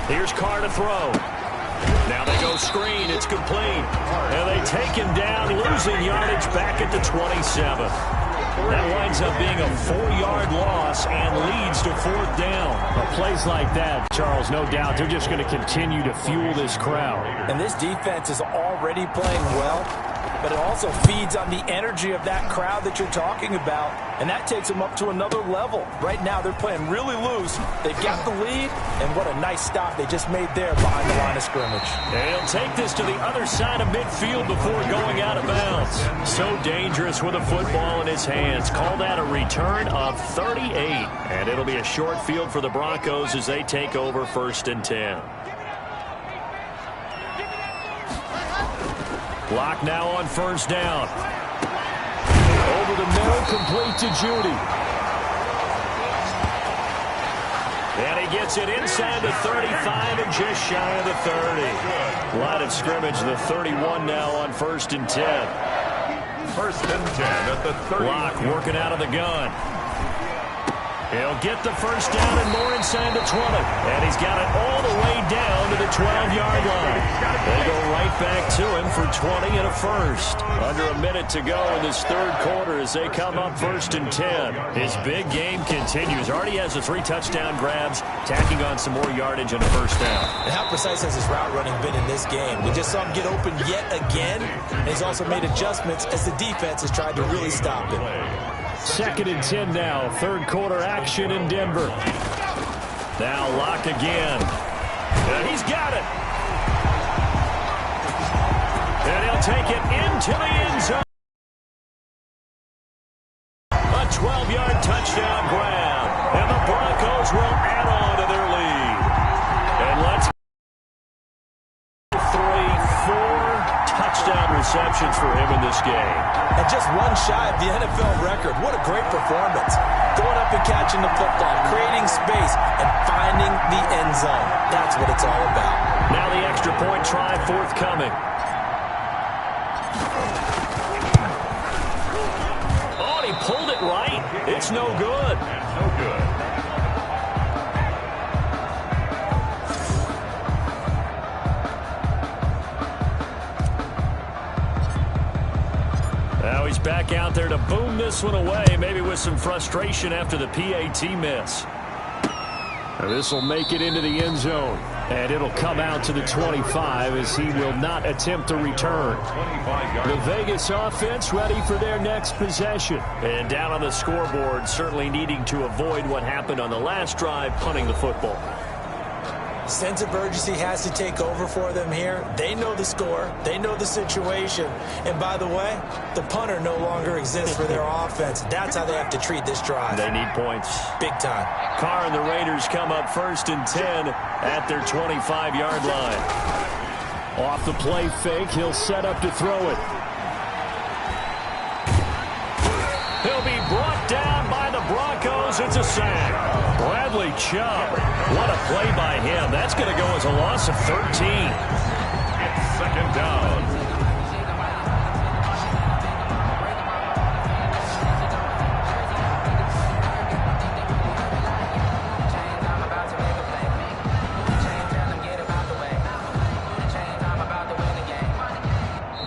Here's Carr to throw. Now they go screen. It's complete. And they take him down, losing yardage back at the 27. That winds up being a 4-yard loss and leads to 4th down. Plays like that, Charles, no doubt, they're just going to continue to fuel this crowd. And this defense is already playing well, but it also feeds on the energy of that crowd that you're talking about, and that takes them up to another level. Right now, they're playing really loose. They've got the lead, and what a nice stop they just made there behind the line of scrimmage. And he'll take this to the other side of midfield before going out of bounds. So dangerous with a football in his hands. Call that a return of 38. And it'll be a short field for the Broncos as they take over 1st and 10. Block now on 1st down. Over the middle, complete to Judy. And he gets it inside the 35 and just shy of the 30. Line of scrimmage, the 31 now on 1st and 10. 1st and 10 at the 30. Block working out of the gun. He'll get the 1st down and more inside the 20. And he's got it all the way down to the 12-yard line. They go right back to him for 20 and a 1st. Under a minute to go in this 3rd quarter as they come up 1st and 10. His big game continues. Already has the 3 touchdown grabs, tacking on some more yardage and a 1st down. And how precise has his route running been in this game? We just saw him get open yet again, and he's also made adjustments as the defense has tried to really stop him. 2nd and 10 now. 3rd quarter action in Denver. Now Locke again. And he's got it. And he'll take it into the end zone. A 12-yard touchdown grab. And the Broncos will add on to their lead. And let's 3-4 touchdown receptions for him in this game. And just one shy of the NFL record. What a great performance. Going up and catching the football, creating space, and finding the end zone. That's what it's all about. Now the extra point try forthcoming. Oh, he pulled it right. It's no good. No good. Now he's back out there to boom this one away, maybe with some frustration after the PAT miss. This will make it into the end zone, and it'll come out to the 25 as he will not attempt a return. The Vegas offense ready for their next possession. And down on the scoreboard, certainly needing to avoid what happened on the last drive, punting the football. Sense of urgency has to take over for them here. They know the score. They know the situation. And by the way, the punter no longer exists for their offense. That's how they have to treat this drive. They need points. Big time. Carr and the Raiders come up 1st and 10 at their 25-yard line. Off the play fake, he'll set up to throw it. He'll be brought down by the Broncos. It's a sack. Bradley Chubb. What a play by him. That's going to go as a loss of 13. It's 2nd down.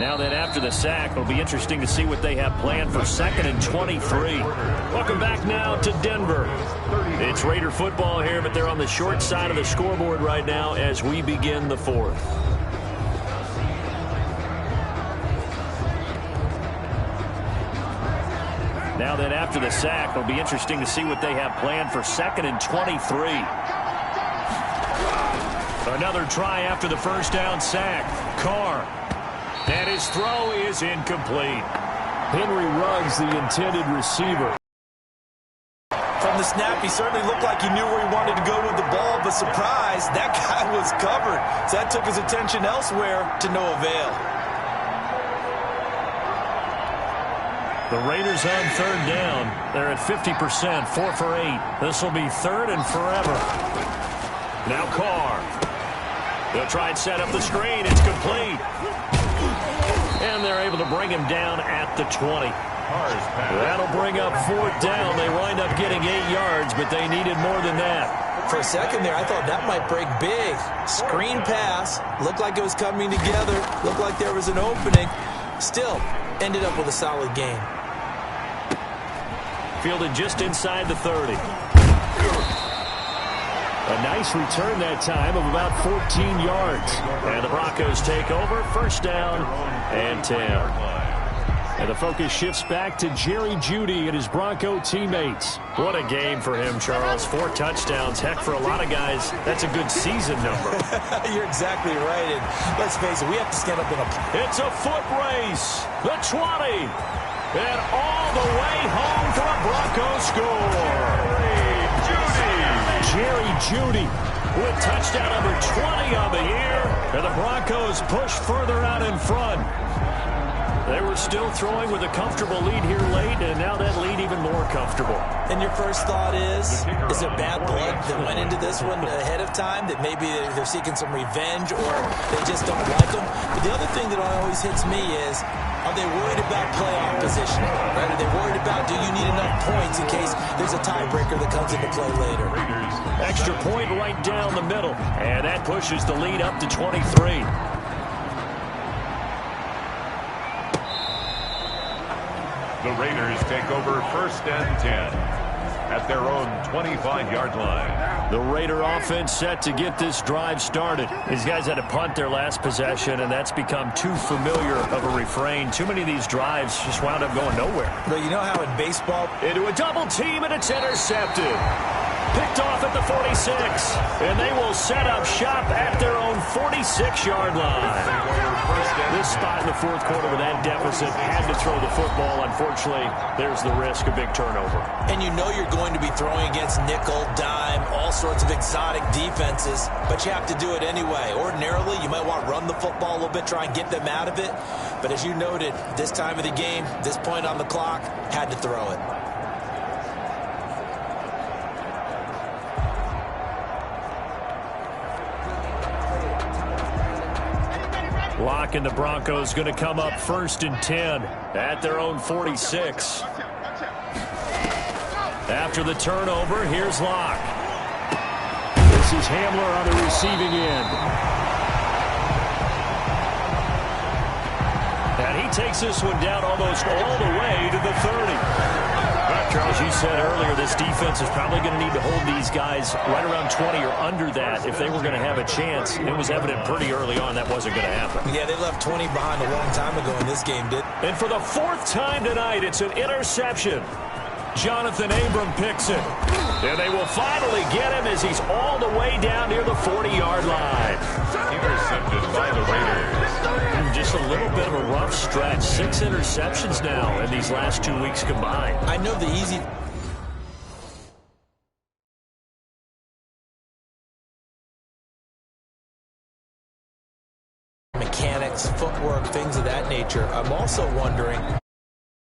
Now then, after the sack, it'll be interesting to see what they have planned for 2nd and 23. Welcome back now to Denver. It's Raider football here, but they're on the short side of the scoreboard right now as we begin the 4th. Now then, after the sack, it'll be interesting to see what they have planned for 2nd and 23. Another try after the 1st down sack. Carr. And his throw is incomplete. Henry Ruggs, the intended receiver. From the snap, he certainly looked like he knew where he wanted to go with the ball, but surprise, that guy was covered. So that took his attention elsewhere to no avail. The Raiders on 3rd down. They're at 50%, 4 for 8. This will be 3rd and forever. Now Carr. They'll try and set up the screen. It's complete. And they're able to bring him down at the 20. That'll bring up 4th down. They wind up getting 8 yards, but they needed more than that. For a second there, I thought that might break big. Screen pass. Looked like it was coming together. Looked like there was an opening. Still, ended up with a solid game. Fielded just inside the 30. A nice return that time of about 14 yards. And the Broncos take over. First down and 10. And the focus shifts back to Jerry Jeudy and his Bronco teammates. What a game for him, Charles. 4 touchdowns. Heck, for a lot of guys, that's a good season number. You're exactly right. And let's face it, we have to stand up in a... It's a foot race. The 20. And all the way home for a Bronco score. Jerry Jeudy with touchdown number 20 on the year. And the Broncos push further out in front. They were still throwing with a comfortable lead here late, and now that lead even more comfortable. And your first thought is there bad blood that went into this one ahead of time, that maybe they're seeking some revenge or they just don't like them? But the other thing that always hits me is, are they worried about playoff position? Right? Are they worried about, do you need enough points in case there's a tiebreaker that comes into play later? Extra point right down the middle, and that pushes the lead up to 23. The Raiders take over first and 10 at their own 25-yard line. The Raider offense set to get this drive started. These guys had to punt their last possession, and that's become too familiar of a refrain. Too many of these drives just wound up going nowhere. But you know how in baseball... Into a double team, and it's intercepted. Picked off at the 46, and they will set up shop at their own 46-yard line. This spot in the fourth quarter with that deficit, had to throw the football. Unfortunately, there's the risk of big turnover. And you know you're going to be throwing against nickel, dime, all sorts of exotic defenses, but you have to do it anyway. Ordinarily, you might want to run the football a little bit, try and get them out of it. But as you noted, this time of the game, this point on the clock, had to throw it. Locke and the Broncos going to come up first and 10 at their own 46. After the turnover, here's Locke. This is Hamler on the receiving end. And he takes this one down almost all the way to the 30. Charles, you said earlier this defense is probably going to need to hold these guys right around 20 or under that if they were going to have a chance. It was evident pretty early on that wasn't going to happen. Yeah, they left 20 behind a long time ago in this game, did. And for the 4th time tonight, it's an interception. Jonathan Abram picks it. And they will finally get him as he's all the way down near the 40-yard line. Intercepted by the Raiders. Just a little bit of a rough stretch. 6 interceptions now in these last 2 weeks combined. I know the easy... mechanics, footwork, things of that nature. I'm also wondering...